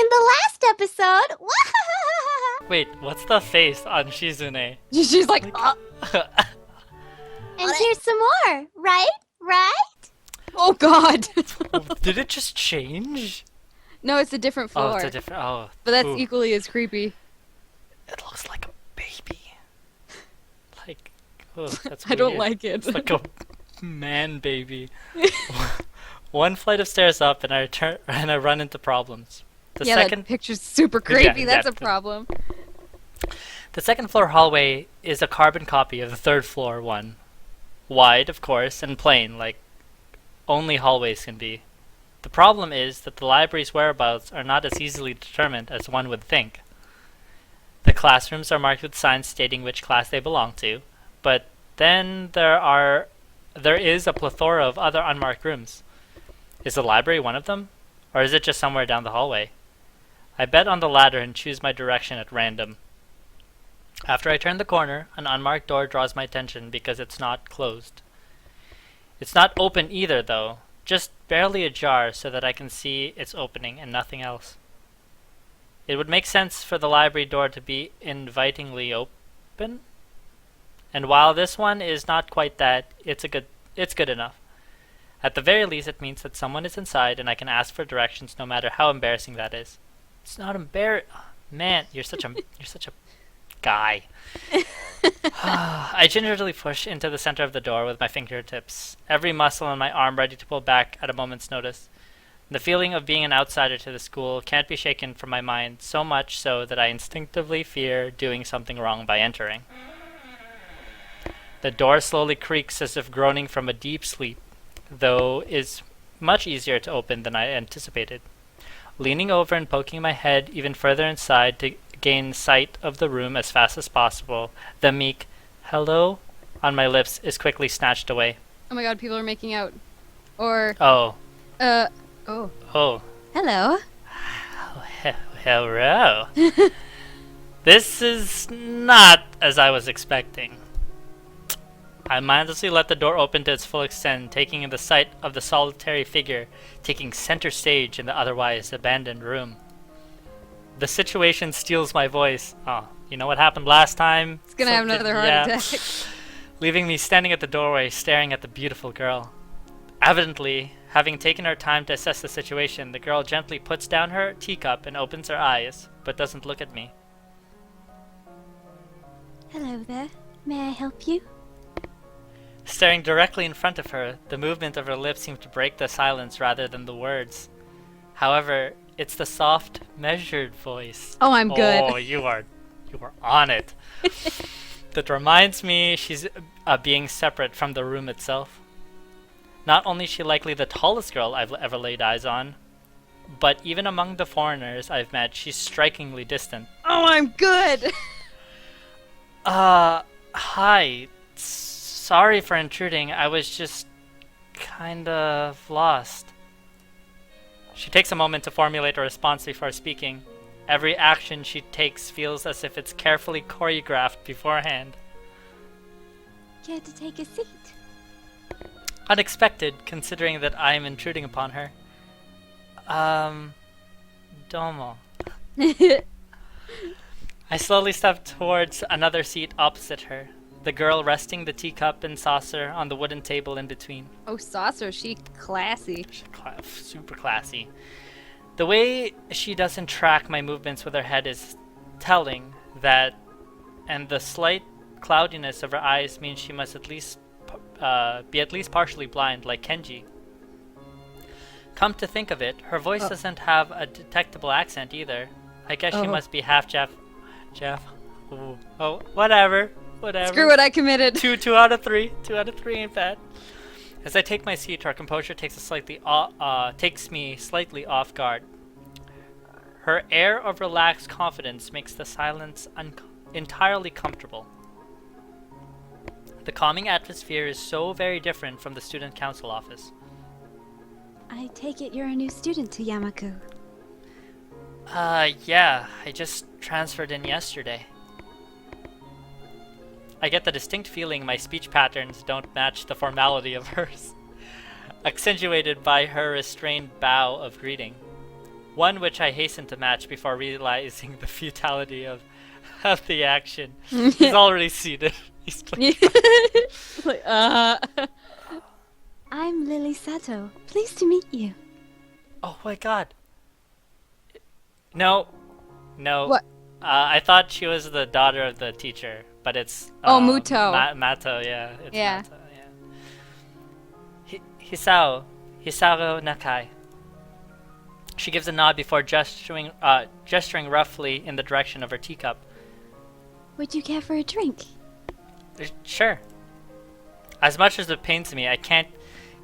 In the last episode, Wait, what's the face on Shizune? She's like, and here's some more, right? Right? oh god. Did it just change? No, it's a different floor. Oh, it's a different. Oh, But that's ooh. equally as creepy. It looks like a baby. Like, oh, that's I don't weird. like it. It's like a man baby. One flight of stairs up, and I run into problems. The yeah, second that picture's super creepy. That's a problem. The second floor hallway is a carbon copy of the third floor one. Wide, of course, and plain, like only hallways can be. The problem is that the library's whereabouts are not as easily determined as one would think. The classrooms are marked with signs stating which class they belong to, but then there is a plethora of other unmarked rooms. Is the library one of them? Or is it just somewhere down the hallway? I bet on the latter and choose my direction at random. After I turn the corner, an unmarked door draws my attention because it's not closed. It's not open either, though, just barely ajar so that I can see its opening and nothing else. It would make sense for the library door to be invitingly open. And while this one is not quite that, it's good enough. At the very least, it means that someone is inside and I can ask for directions no matter how embarrassing that is. It's not Man, you're such a guy. I gingerly push into the center of the door with my fingertips, every muscle on my arm ready to pull back at a moment's notice. The feeling of being an outsider to the school can't be shaken from my mind, so much so that I instinctively fear doing something wrong by entering. The door slowly creaks as if groaning from a deep sleep, though is much easier to open than I anticipated. Leaning over and poking my head even further inside to gain sight of the room as fast as possible, the meek "hello" on my lips is quickly snatched away. Oh my god, people are making out. Or, Oh. oh. Oh. Hello. Hello. This is not as I was expecting. I mindlessly let the door open to its full extent, taking in the sight of the solitary figure taking center stage in the otherwise abandoned room. The situation steals my voice. Oh, you know what happened last time? It's gonna have another heart attack. Leaving me standing at the doorway, staring at the beautiful girl. Evidently, having taken her time to assess the situation, the girl gently puts down her teacup and opens her eyes, but doesn't look at me. Hello there. May I help you? Staring directly in front of her, the movement of her lips seemed to break the silence rather than the words. However, it's the soft, measured voice. Oh, I'm good. Oh, you are on it. That reminds me she's being separate from the room itself. Not only is she likely the tallest girl I've ever laid eyes on, but even among the foreigners I've met, she's strikingly distant. Oh, I'm good. Hi. Sorry for intruding. I was just kind of lost. She takes a moment to formulate a response before speaking. Every action she takes feels as if it's carefully choreographed beforehand. Care to take a seat? Unexpected, considering that I am intruding upon her. Domo. I slowly step towards another seat opposite her, the girl resting the teacup and saucer on the wooden table in between. Oh, saucer, she classy. Super classy. The way she doesn't track my movements with her head is telling that, and the slight cloudiness of her eyes means she must be at least partially blind, like Kenji. Come to think of it, her voice doesn't have a detectable accent either. I guess she must be half Jeff. Ooh. Oh, whatever. Screw it, I committed. Two out of three. 2 out of 3 ain't bad. As I take my seat, her composure takes me slightly off guard. Her air of relaxed confidence makes the silence entirely comfortable. The calming atmosphere is so very different from the student council office. I take it you're a new student to Yamaku. Yeah, I just transferred in yesterday. I get the distinct feeling my speech patterns don't match the formality of hers, accentuated by her restrained bow of greeting. one which I hasten to match before realizing the futility of the action. He's already seated. He's playing. Like, I'm Lily Sato. Pleased to meet you. Oh my god. No. What? I thought she was the daughter of the teacher, but it's Muto. Mato, yeah. It's Yeah. Mato, yeah. Hisao Nakai. She gives a nod before gesturing roughly in the direction of her teacup. Would you care for a drink? Sure. As much as it pains me, I can't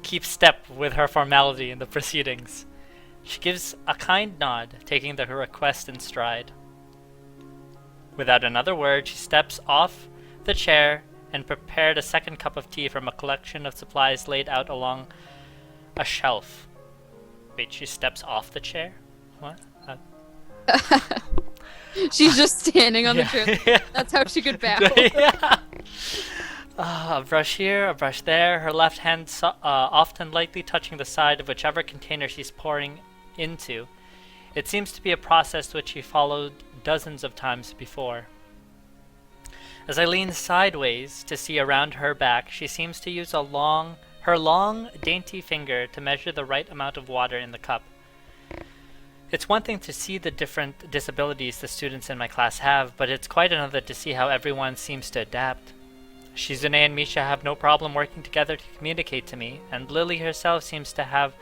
keep step with her formality in the proceedings. She gives a kind nod, taking her request in stride. Without another word, she steps off the chair and prepared a second cup of tea from a collection of supplies laid out along a shelf. Wait, she steps off the chair? What? she's just standing on the chair. Yeah. That's how she could bow. Yeah. A brush here, a brush there, her left hand often lightly touching the side of whichever container she's pouring into. It seems to be a process which she followed dozens of times before. As I lean sideways to see around her back, she seems to use her long, dainty finger to measure the right amount of water in the cup. It's one thing to see the different disabilities the students in my class have, but it's quite another to see how everyone seems to adapt. Shizune and Misha have no problem working together to communicate to me, and Lily herself seems to have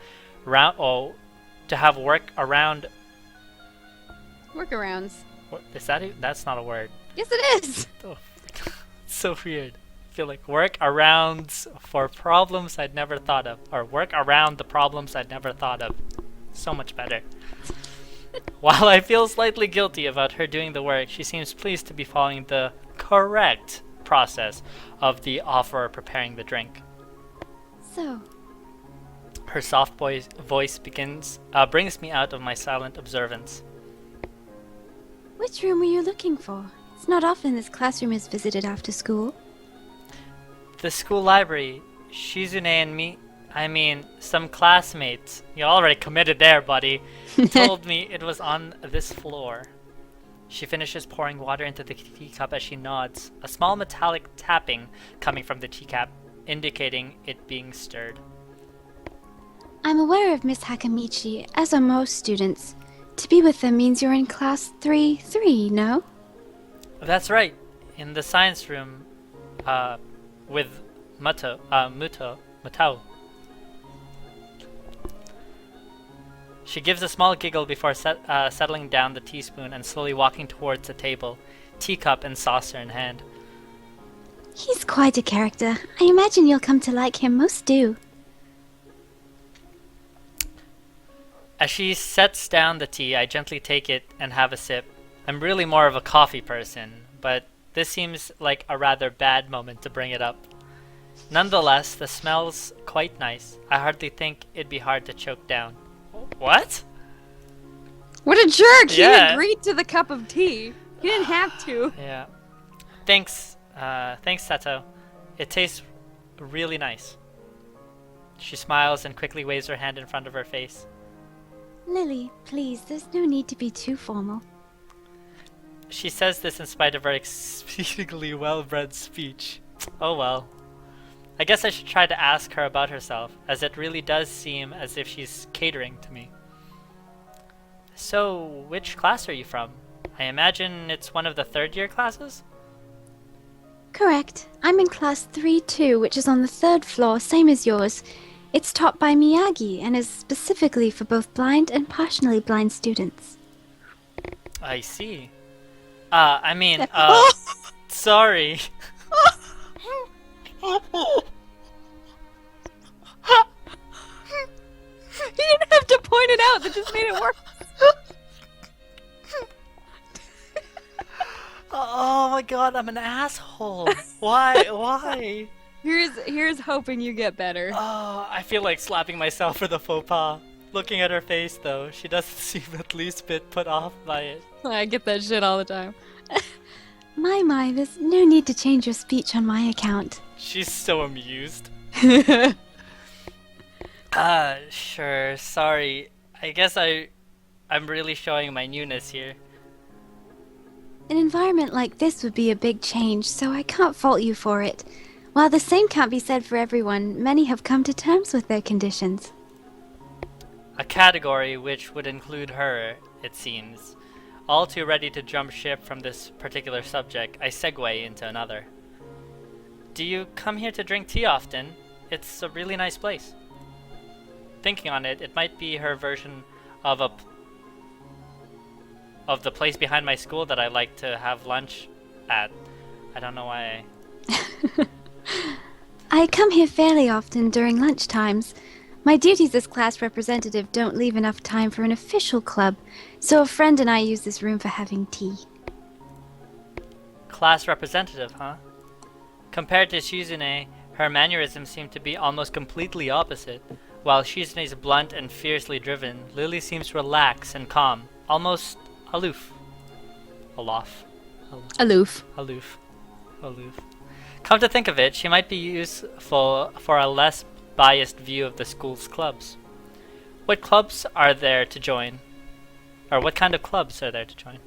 work around. Workarounds. What, is that? That's not a word. Yes, it is. Oh, so weird. I feel like work arounds for problems I'd never thought of, or work around the problems I'd never thought of. So much better. While I feel slightly guilty about her doing the work, she seems pleased to be following the correct process of the offerer preparing the drink. So, Her soft voice brings me out of my silent observance. which room were you looking for? It's not often this classroom is visited after school. The school library. Shizune and some classmates, you already committed there, buddy, told me it was on this floor. She finishes pouring water into the teacup as she nods, a small metallic tapping coming from the teacup, indicating it being stirred. I'm aware of Miss Hakamichi, as are most students. To be with them means you're in class 3-3, no? That's right. In the science room, with Mutao. She gives a small giggle before settling down the teaspoon and slowly walking towards the table, teacup and saucer in hand. He's quite a character. I imagine you'll come to like him, most do. As she sets down the tea, I gently take it and have a sip. I'm really more of a coffee person, but this seems like a rather bad moment to bring it up. Nonetheless, the smell's quite nice. I hardly think it'd be hard to choke down. What? What a jerk! Yeah. He agreed to the cup of tea. He didn't have to. Yeah. Thanks, Sato. It tastes really nice. She smiles and quickly waves her hand in front of her face. Lily, please, there's no need to be too formal. She says this in spite of her exceedingly well-bred speech. Oh well. I guess I should try to ask her about herself, as it really does seem as if she's catering to me. So, which class are you from? I imagine it's one of the third-year classes? Correct. I'm in class 3-2, which is on the 3rd floor, same as yours. It's taught by Miyagi and is specifically for both blind and partially blind students. I see. Sorry. He didn't have to point it out. That just made it worse. Oh my god, I'm an asshole. Why? Here's hoping you get better. Oh, I feel like slapping myself for the faux pas. Looking at her face, though, she doesn't seem at least a bit put off by it. I get that shit all the time. My, there's no need to change your speech on my account. She's so amused. Sure, sorry. I guess I I'm really showing my newness here. An environment like this would be a big change, so I can't fault you for it. While the same can't be said for everyone, many have come to terms with their conditions. A category which would include her, it seems. All too ready to jump ship from this particular subject, I segue into another. Do you come here to drink tea often? It's a really nice place. Thinking on it, it might be her version of the place behind my school that I like to have lunch at. I don't know why I come here fairly often during lunch times. My duties as class representative don't leave enough time for an official club, so a friend and I use this room for having tea. Class representative, huh? Compared to Shizune, her mannerisms seem to be almost completely opposite. While Shizune's blunt and fiercely driven, Lily seems relaxed and calm, almost aloof. Aloof. Aloof. Aloof. Aloof. Come to think of it, she might be useful for a less biased view of the school's clubs. What clubs are there to join? Or what kind of clubs are there to join?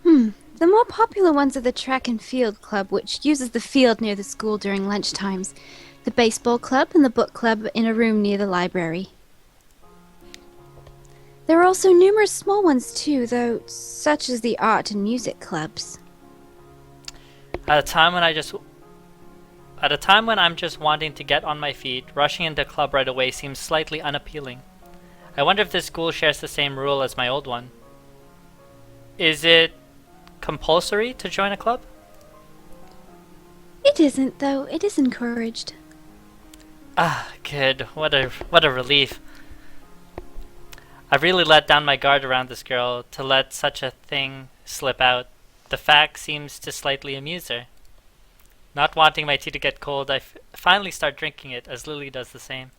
The more popular ones are the track and field club, which uses the field near the school during lunch times, the baseball club, and the book club in a room near the library. There are also numerous small ones too, though, such as the art and music clubs. At a time when I'm just wanting to get on my feet, rushing into club right away seems slightly unappealing. I wonder if this school shares the same rule as my old one. Is it compulsory to join a club? It isn't, though. It is encouraged. Ah, good. What a relief. I've really let down my guard around this girl to let such a thing slip out. The fact seems to slightly amuse her. Not wanting my tea to get cold, I finally start drinking it, as Lily does the same.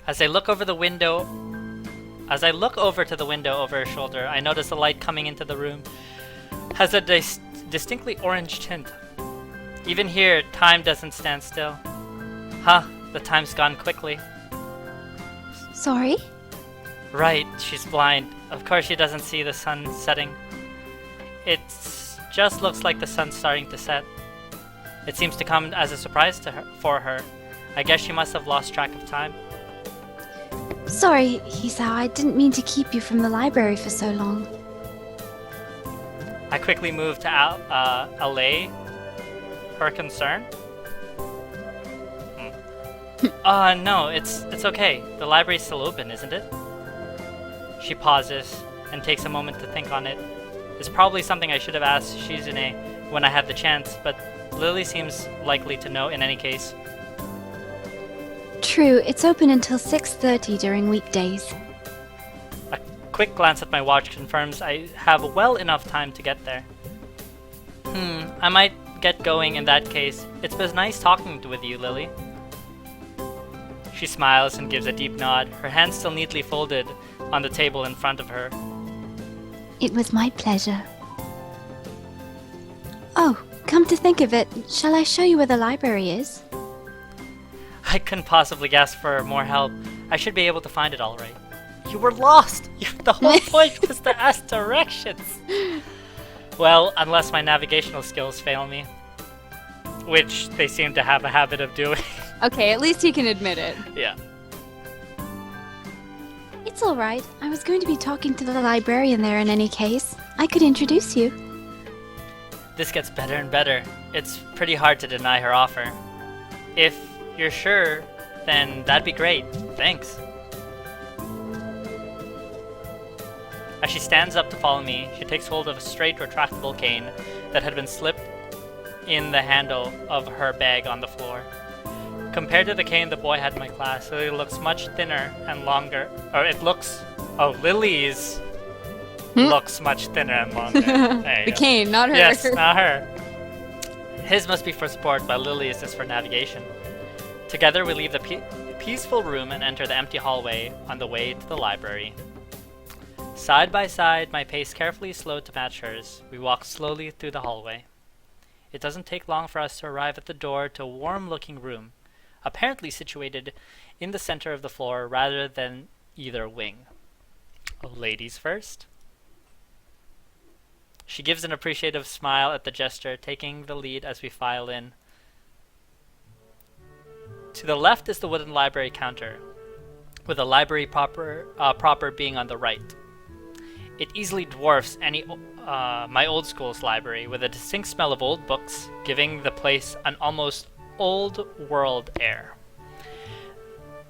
As I look over to the window over her shoulder, I notice the light coming into the room has a distinctly orange tint. Even here, time doesn't stand still. Huh, the time's gone quickly. Sorry? Right, she's blind. Of course she doesn't see the sun setting. It just looks like the sun's starting to set. It seems to come as a surprise for her. I guess she must have lost track of time. Sorry, Hisao, I didn't mean to keep you from the library for so long. I quickly move to allay her concern. No, it's okay. The library's still open, isn't it? She pauses and takes a moment to think on it. It's probably something I should have asked Shizune when I had the chance, but Lily seems likely to know in any case. True, it's open until 6:30 during weekdays. A quick glance at my watch confirms I have well enough time to get there. I might get going in that case. It's been nice talking with you, Lily. She smiles and gives a deep nod, her hands still neatly folded on the table in front of her. It was my pleasure. Oh, come to think of it, shall I show you where the library is? I couldn't possibly ask for more help. I should be able to find it all right. You were lost! The whole point was to ask directions! Well, unless my navigational skills fail me. Which they seem to have a habit of doing. Okay, at least he can admit it. Yeah. It's alright. I was going to be talking to the librarian there in any case. I could introduce you. This gets better and better. It's pretty hard to deny her offer. If you're sure, then that'd be great. Thanks. As she stands up to follow me, she takes hold of a straight retractable cane that had been slipped in the handle of her bag on the floor. Compared to the cane the boy had in my class, Lily looks much thinner and longer. Lily's looks much thinner and longer. There you The go. cane, not her. Yes, not her. His must be for support, but Lily's is for navigation. Together we leave the peaceful room and enter the empty hallway on the way to the library. Side by side, my pace carefully slowed to match hers. We walk slowly through the hallway. It doesn't take long for us to arrive at the door to a warm-looking room, apparently situated in the center of the floor rather than either wing. Ladies first. She gives an appreciative smile at the gesture, taking the lead as we file in. To the left is the wooden library counter, with the library proper being on the right. It easily dwarfs my old school's library, with a distinct smell of old books, giving the place an almost old world air.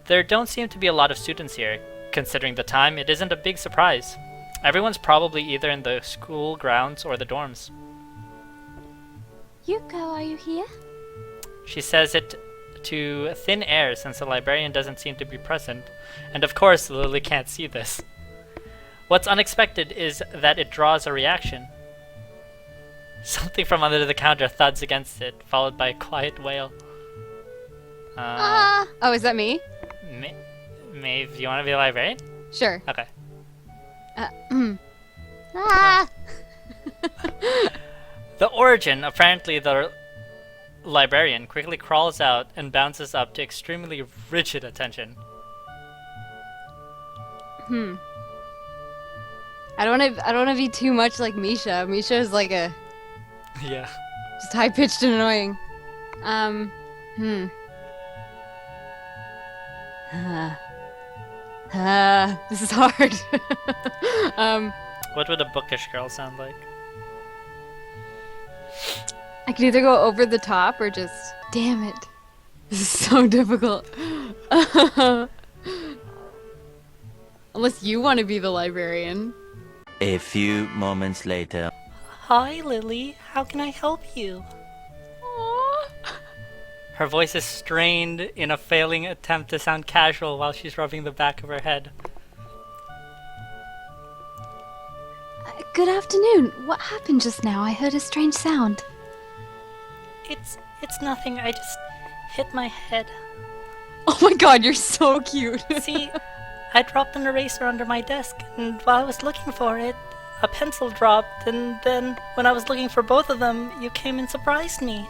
There don't seem to be a lot of students here. Considering the time, it isn't a big surprise. Everyone's probably either in the school grounds or the dorms. Yuko, are you here? She says it to thin air since the librarian doesn't seem to be present, and of course Lily can't see this. What's unexpected is that it draws a reaction. Something from under the counter thuds against it, followed by a quiet wail. Oh, is that me? Maeve, you want to be a librarian? Sure. Okay. Ah! The origin, apparently the librarian, quickly crawls out and bounces up to extremely rigid attention. I don't want to be too much like Misha. Misha is like a Yeah. just high pitched and annoying. This is hard. What would a bookish girl sound like? I could either go over the top or just. Damn it. This is so difficult. Unless you want to be the librarian. A few moments later. Hi, Lily. How can I help you? Her voice is strained in a failing attempt to sound casual while she's rubbing the back of her head. Good afternoon. What happened just now? I heard a strange sound. It's nothing. I just hit my head. Oh my god, you're so cute. See, I dropped an eraser under my desk, and while I was looking for it, a pencil dropped, and then when I was looking for both of them, you came and surprised me.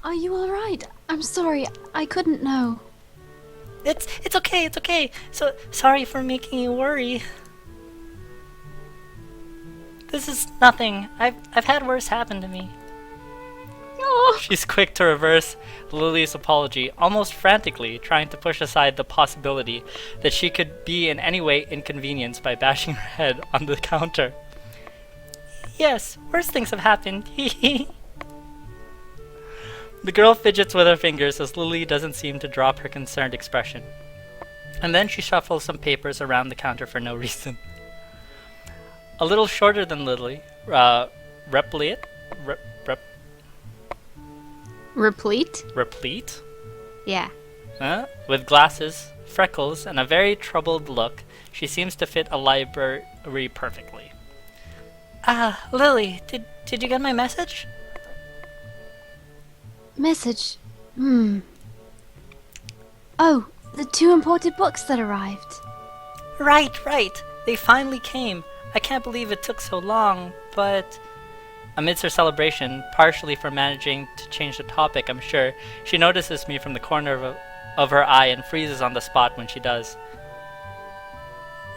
Are you alright? I'm sorry. I couldn't know. It's okay. So sorry for making you worry. This is nothing. I've had worse happen to me. Oh. She's quick to reverse Lily's apology, almost frantically, trying to push aside the possibility that she could be in any way inconvenienced by bashing her head on the counter. Yes, worse things have happened. The girl fidgets with her fingers as Lily doesn't seem to drop her concerned expression. And then she shuffles some papers around the counter for no reason. A little shorter than Lily, replete, Yeah. with glasses, freckles, and a very troubled look, she seems to fit a library perfectly. Lily, did you get my message? Message. Oh, the 2 imported books that arrived. Right. They finally came. I can't believe it took so long, but... Amidst her celebration, partially for managing to change the topic, I'm sure, she notices me from the corner of her eye and freezes on the spot when she does.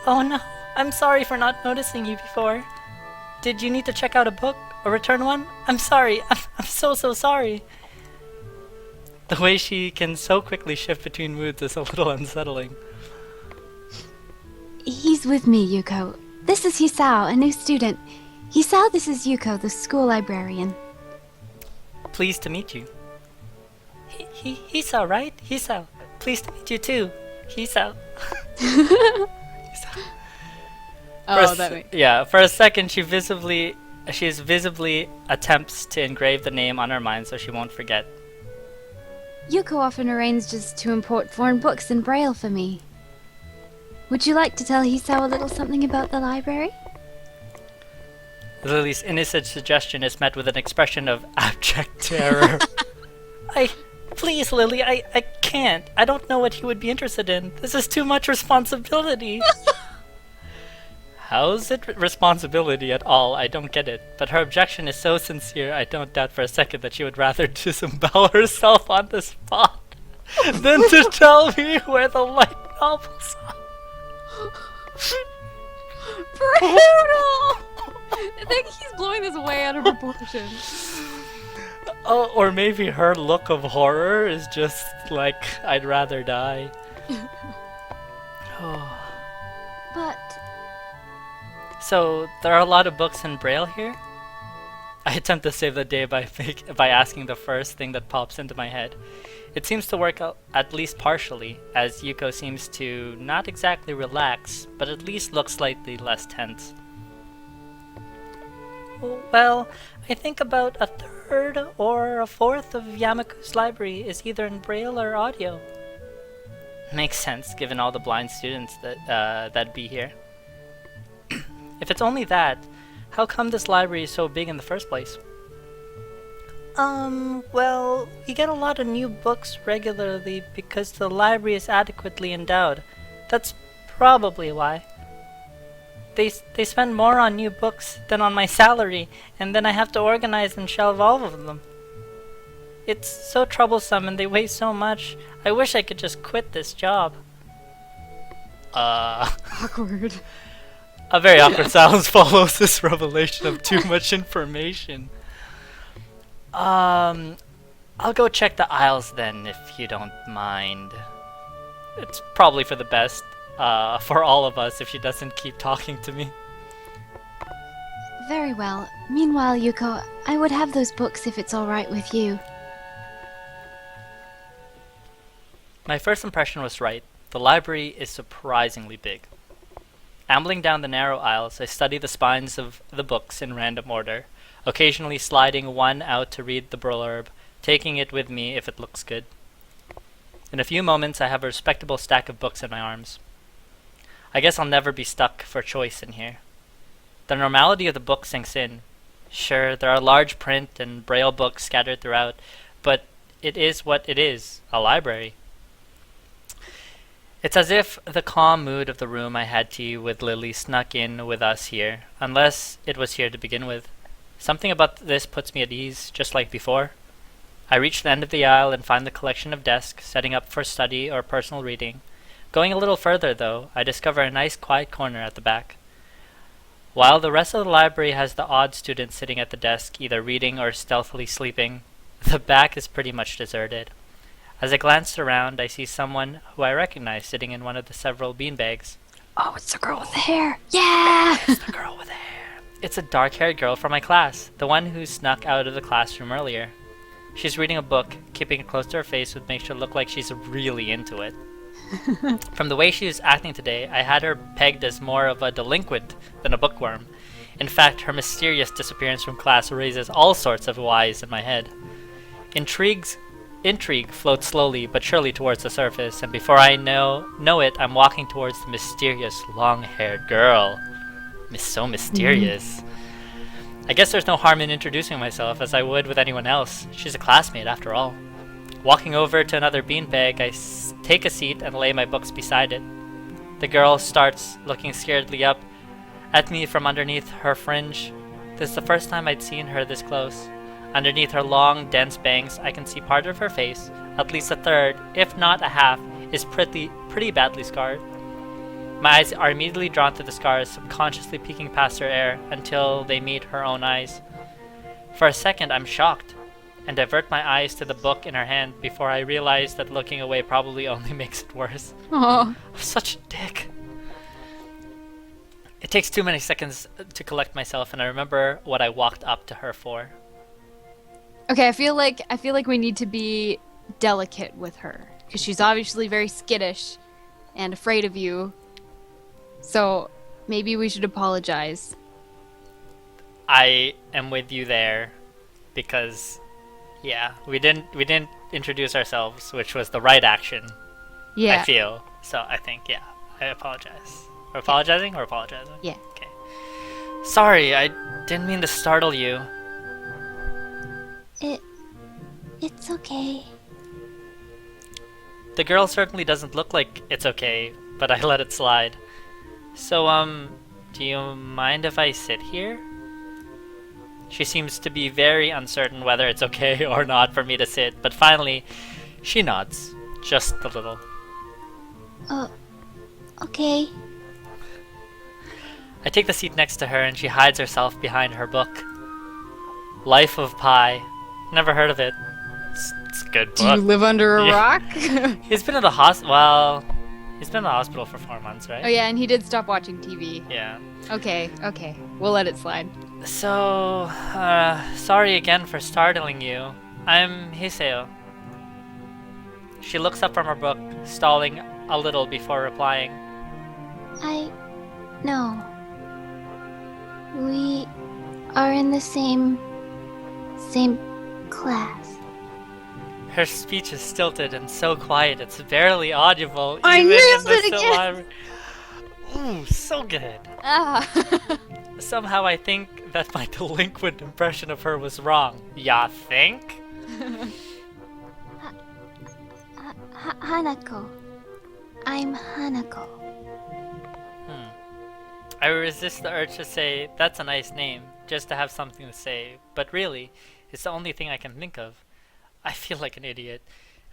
Oh no, I'm sorry for not noticing you before. Did you need to check out a book or return one? I'm sorry. I'm so sorry. The way she can so quickly shift between moods is a little unsettling. He's with me, Yuko. This is Hisao, a new student. Hisao, this is Yuko, the school librarian. Pleased to meet you. Hisao, right? Hisao. Pleased to meet you too. Hisao. Oh, that makes... Yeah, for a second she visibly attempts to engrave the name on her mind so she won't forget. Yuko often arranges to import foreign books in Braille for me. Would you like to tell Hisao a little something about the library? Lily's innocent suggestion is met with an expression of abject terror. Please, Lily, I can't. I don't know what he would be interested in. This is too much responsibility. How's it responsibility at all? I don't get it. But her objection is so sincere, I don't doubt for a second that she would rather disembowel herself on the spot. than to tell me where the light novels are. Brutal! I think he's blowing this way out of proportion. Oh, or maybe her look of horror is just like, I'd rather die. Oh. But So, there are a lot of books in Braille here? I attempt to save the day by asking the first thing that pops into my head. It seems to work out at least partially, as Yuko seems to not exactly relax, but at least look slightly less tense. Well, I think about a third or a fourth of Yamaku's library is either in Braille or audio. Makes sense, given all the blind students that'd be here. If it's only that, how come this library is so big in the first place? Well, we get a lot of new books regularly because the library is adequately endowed. That's probably why. They spend more on new books than on my salary, and then I have to organize and shelve all of them. It's so troublesome and they weigh so much. I wish I could just quit this job. Awkward. A very awkward silence follows this revelation of too much information. I'll go check the aisles then, if you don't mind. It's probably for the best, for all of us, if she doesn't keep talking to me. very well. Meanwhile, Yuko, I would have those books if it's all right with you. My first impression was right. The library is surprisingly big. Ambling down the narrow aisles, I study the spines of the books in random order, occasionally sliding one out to read the blurb, taking it with me if it looks good. In a few moments, I have a respectable stack of books in my arms. I guess I'll never be stuck for choice in here. The normality of the book sinks in. Sure, there are large print and braille books scattered throughout, but it is what it is, a library. It's as if the calm mood of the room I had tea with Lily snuck in with us here, unless it was here to begin with. Something about this puts me at ease, just like before. I reach the end of the aisle and find the collection of desks, setting up for study or personal reading. Going a little further, though, I discover a nice quiet corner at the back. While the rest of the library has the odd students sitting at the desk, either reading or stealthily sleeping, the back is pretty much deserted. As I glance around, I see someone who I recognize sitting in one of the several beanbags. Oh, it's the girl with the hair. Yeah! It's the girl with the hair. It's a dark-haired girl from my class, the one who snuck out of the classroom earlier. She's reading a book, keeping it close to her face would make her look like she's really into it. From the way she was acting today, I had her pegged as more of a delinquent than a bookworm. In fact, her mysterious disappearance from class raises all sorts of whys in my head. Intrigue floats slowly but surely towards the surface, and before I know it, I'm walking towards the mysterious long-haired girl. So mysterious. I guess there's no harm in introducing myself as I would with anyone else. She's a classmate after all. Walking over to another beanbag, I take a seat and lay my books beside it. The girl starts looking scaredly up at me from underneath her fringe. This is the first time I'd seen her this close. Underneath her long, dense bangs, I can see part of her face, at least a third, if not a half, is pretty badly scarred. My eyes are immediately drawn to the scars, subconsciously peeking past her hair until they meet her own eyes. For a second, I'm shocked, and divert my eyes to the book in her hand before I realize that looking away probably only makes it worse. Oh. I'm such a dick. It takes too many seconds to collect myself, and I remember what I walked up to her for. Okay, I feel like we need to be delicate with her because she's obviously very skittish and afraid of you. So maybe we should apologize. I am with you there because yeah, we didn't introduce ourselves, which was the right action. Yeah. I feel. So I think yeah, I apologize. We're apologizing or apologizing? Yeah. Okay. Sorry, I didn't mean to startle you. It's okay. The girl certainly doesn't look like it's okay, but I let it slide. So, do you mind if I sit here? She seems to be very uncertain whether it's okay or not for me to sit, but finally, she nods. Just a little. Oh, okay. I take the seat next to her and she hides herself behind her book. Life of Pi. Never heard of it. It's a good Do you book. live under a Yeah. rock? He's been in the well, he's been in the hospital for 4 months, right? Oh yeah, and he did stop watching TV. Yeah. Okay, we'll let it slide. So, sorry again for startling you. I'm Hisao. She looks up from her book, stalling a little before replying. No. We are in the same class. Her speech is stilted and so quiet it's barely audible I even in missed the it still again. library. Ooh, so good. Ah. Somehow I think that my delinquent impression of her was wrong. Ya think? Hanako. I'm Hanako. I resist the urge to say, that's a nice name, just to have something to say, but really, it's the only thing I can think of. I feel like an idiot.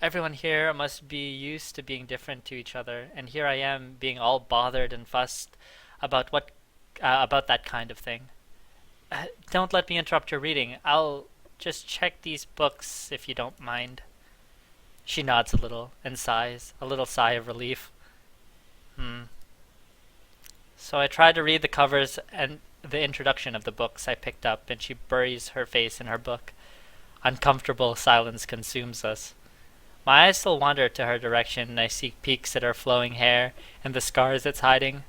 Everyone here must be used to being different to each other, and here I am being all bothered and fussed about about that kind of thing. Don't let me interrupt your reading. I'll just check these books if you don't mind. She nods a little and sighs, a little sigh of relief. So I try to read the covers and the introduction of the books I picked up, and she buries her face in her book. Uncomfortable silence consumes us. My eyes still wander to her direction, and I seek peeks at her flowing hair and the scars it's hiding.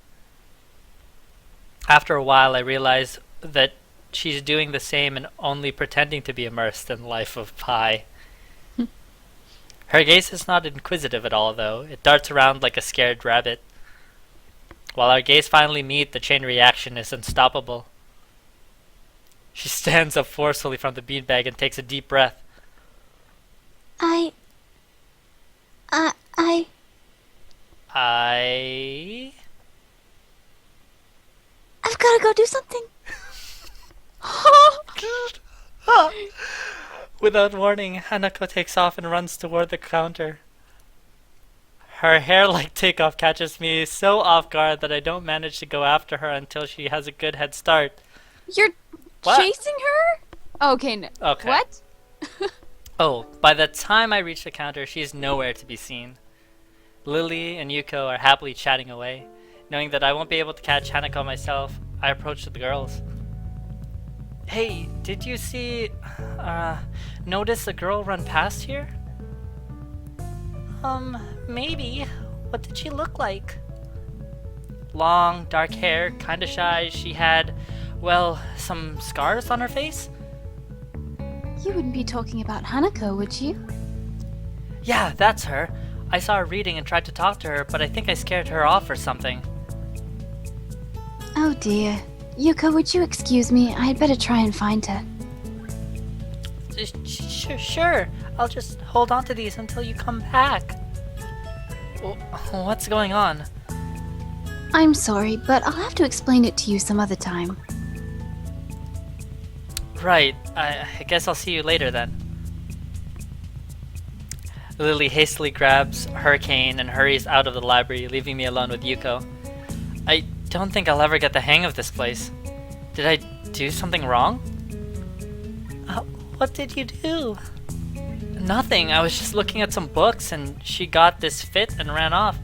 After a while, I realize that she's doing the same and only pretending to be immersed in the life of Pi. Her gaze is not inquisitive at all, though. It darts around like a scared rabbit. While our gaze finally meet, the chain reaction is unstoppable. She stands up forcefully from the beanbag and takes a deep breath. I I've gotta go do something. Without warning, Hanako takes off and runs toward the counter. Her hair-like takeoff catches me so off guard that I don't manage to go after her until she has a good head start. You're What? chasing her? Okay, no. Okay. What? Oh, by the time I reach the counter, she's nowhere to be seen. Lily and Yuko are happily chatting away. Knowing that I won't be able to catch Hanako myself, I approach the girls. Hey, did you notice a girl run past here? Maybe. What did she look like? Long, dark hair, kinda shy. She had, well, some scars on her face? You wouldn't be talking about Hanako, would you? Yeah, that's her. I saw her reading and tried to talk to her, but I think I scared her off or something. Oh dear. Yuko, would you excuse me? I had better try and find her. Sure. I'll just hold on to these until you come back. What's going on? I'm sorry, but I'll have to explain it to you some other time. Right. I guess I'll see you later then. Lily hastily grabs her cane and hurries out of the library, leaving me alone with Yuko. I don't think I'll ever get the hang of this place. Did I do something wrong? What did you do? Nothing. I was just looking at some books and she got this fit and ran off.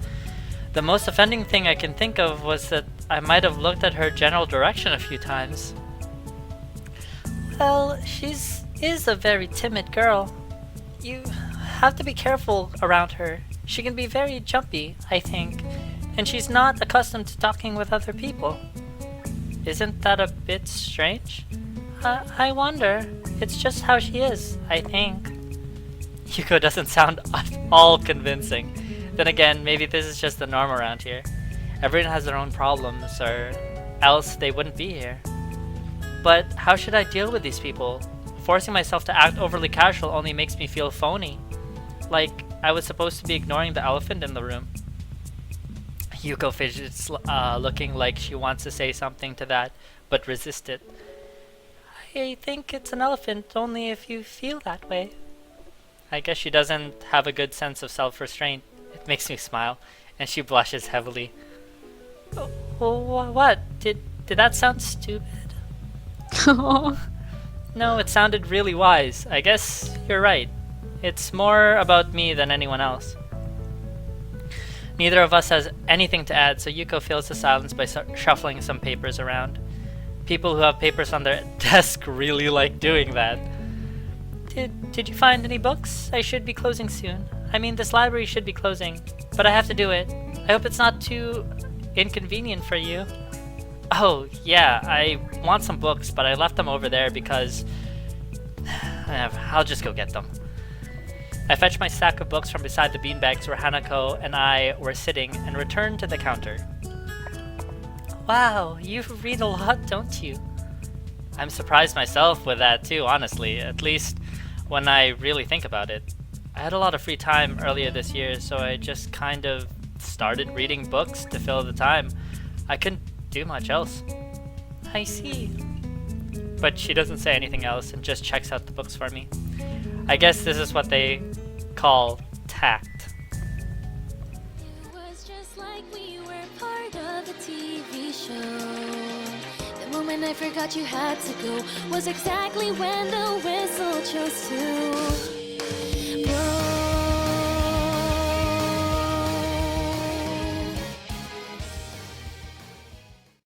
The most offending thing I can think of was that I might have looked at her general direction a few times. Well, is a very timid girl. You have to be careful around her. She can be very jumpy, I think, and she's not accustomed to talking with other people. Isn't that a bit strange? I wonder. It's just how she is, I think. Yuko doesn't sound at all convincing. Then again, maybe this is just the norm around here. Everyone has their own problems, or else they wouldn't be here. But how should I deal with these people? Forcing myself to act overly casual only makes me feel phony. Like I was supposed to be ignoring the elephant in the room. Yuko fidgets, looking like she wants to say something to that, but resist it. I think it's an elephant only if you feel that way. I guess she doesn't have a good sense of self-restraint. It makes me smile, and she blushes heavily. Oh, what? Did that sound stupid? No, it sounded really wise. I guess you're right. It's more about me than anyone else. Neither of us has anything to add, so Yuko fills the silence by shuffling some papers around. People who have papers on their desk really like doing that. Did you find any books? I should be closing soon. I mean, this library should be closing, but I have to do it. I hope it's not too inconvenient for you. Oh, yeah, I want some books, but I left them over there because... I'll just go get them. I fetched my stack of books from beside the beanbags where Hanako and I were sitting and returned to the counter. Wow, you read a lot, don't you? I'm surprised myself with that too, honestly, at least when I really think about it. I had a lot of free time earlier this year, so I just kind of started reading books to fill the time. I couldn't do much else. I see. But she doesn't say anything else and just checks out the books for me. I guess this is what they call tact. It was just like we were part of a TV show. The moment I forgot you had to go was exactly when the whistle chose to.